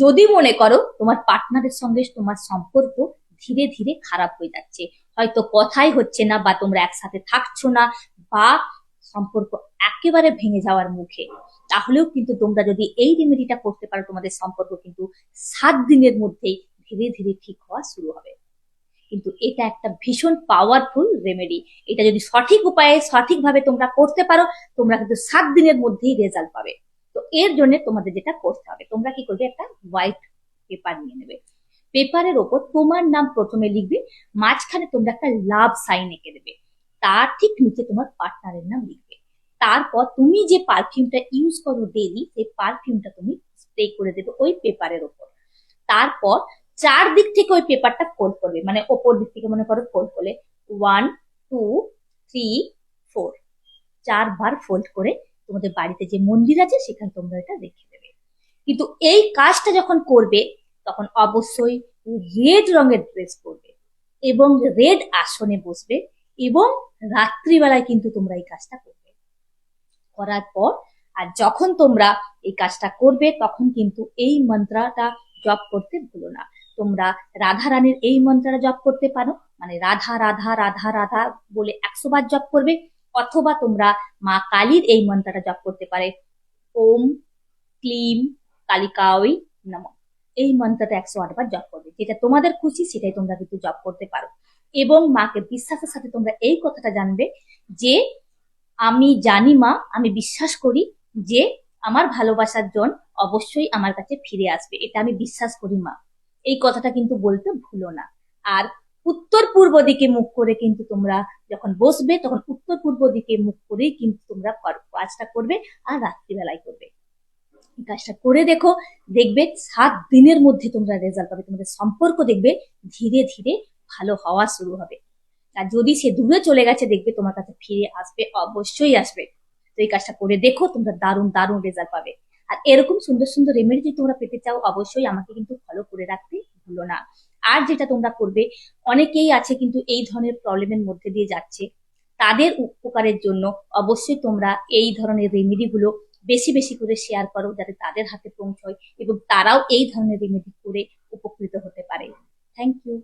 যদি মনে করো তোমার পার্টনারের সঙ্গে তোমার সম্পর্ক ধীরে ধীরে খারাপ হয়ে যাচ্ছে, হয়তো কথাই হচ্ছে না, বা তোমরা একসাথে থাকছো না, বা সম্পর্ক একেবারে ভেঙে যাওয়ার মুখে, তাহলেও কিন্তু তোমরা যদি এই রেমেডিটা করতে পারো, তোমাদের সম্পর্ক কিন্তু 7 দিনের মধ্যেই ধীরে ধীরে ঠিক হওয়া শুরু হবে। কিন্তু এটা একটা ভীষণ পাওয়ারফুল রেমেডি। এটা যদি সঠিক উপায়ে সঠিকভাবে তোমরা করতে পারো, তোমরা কিন্তু 7 দিনের মধ্যেই রেজাল্ট পাবে। তো এর জন্য তোমাদের যেটা করতে হবে, তোমরা কি করবে, একটা হোয়াইট পেপার নিয়ে নেবে। পেপারের ওপর তোমার নাম প্রথমে লিখবে, মাঝখানে তোমরা একটা লাভ সাইন এঁকে দেবে, তার ঠিক নিচে তোমার পার্টনারের নাম লিখবে। তারপর তুমি যে পারফিউমটা ইউজ করো ডেইলি, সেই পারফিউমটা তুমি স্প্রে করে দেবে ওই পেপারের ওপর। তারপর চারদিক থেকে ওই পেপারটা ফোল্ড করবে, মানে ওপর দিক থেকে মনে করো ফোল্ড করলে 1 2 3 4, 4 বার ফোল্ড করে তোমাদের বাড়িতে যে মন্দির আছে সেখানে তোমরা এটা রেখে দেবে। কিন্তু এই কাজটা যখন করবে, তখন অবশ্যই রেড রঙের ড্রেস পরবে এবং রেড আসনে বসবে, এবং রাত্রিবেলায় কিন্তু তোমরা এই কাজটা করবে। করার পর আর যখন তোমরা এই কাজটা করবে, তখন কিন্তু এই মন্ত্রটা জপ করতে ভুলো না। তোমরা রাধা রানীর এই মন্ত্রটা জপ করতে পারো, মানে রাধা রাধা রাধা রাধা বলে 100 বার জপ করবে, অথবা তোমরা মা কালীর এই মন্ত্রটা জপ করতে পারে, ওম ক্লিম কালিকাওই নমঃ। এই মন্ত্রটা 108 বার জপ করবে, যেটা তোমাদের খুশি সেটাই তোমরা কিন্তু জপ করতে পারো। এবং মাকে বিশ্বাসের সাথে তোমরা এই কথাটা জানবে যে, আমি জানি মা, আমি বিশ্বাস করি যে আমার ভালোবাসার জন অবশ্যই আমার কাছে ফিরে আসবে, এটা আমি বিশ্বাস করি মা। এই কথাটা কিন্তু বলতে ভুলো না। আর উত্তর পূর্ব দিকে মুখ করে কিন্তু তোমরা যখন বসবে, তখন উত্তর পূর্ব দিকে মুখ করেই কিন্তু তোমরা কাজটা করবে, আর রাত্রিবেলায় করবে। এই কাজটা করে দেখো, দেখবে 7 দিনের মধ্যে তোমরা রেজাল্ট পাবে, তোমাদের সম্পর্ক দেখবে ধীরে ধীরে ভালো হওয়া শুরু হবে। আর যদি সে দূরে চলে গেছে, দেখবে তোমার কাছে ফিরে আসবে, অবশ্যই আসবে। তো এই কাজটা করে দেখো, তোমরা দারুণ দারুণ রেজাল্ট পাবে। আর এরকম সুন্দর সুন্দর রেমেডি যদি তোমরা পেতে চাও, অবশ্যই আমাকে কিন্তু ফলো করে রাখতে ভুলো না। আর যেটা তোমরা করবে, অনেকেই আছে কিন্তু এই ধরনের প্রবলেমের মধ্যে দিয়ে যাচ্ছে, তাদের উপকারের জন্য অবশ্যই তোমরা এই ধরনের রেমেডি গুলো বেশি বেশি করে শেয়ার করো, যাতে তাদের হাতে পৌঁছয় এবং তারাও এই ধরনের রেমেডি করে উপকৃত হতে পারে। Thank you.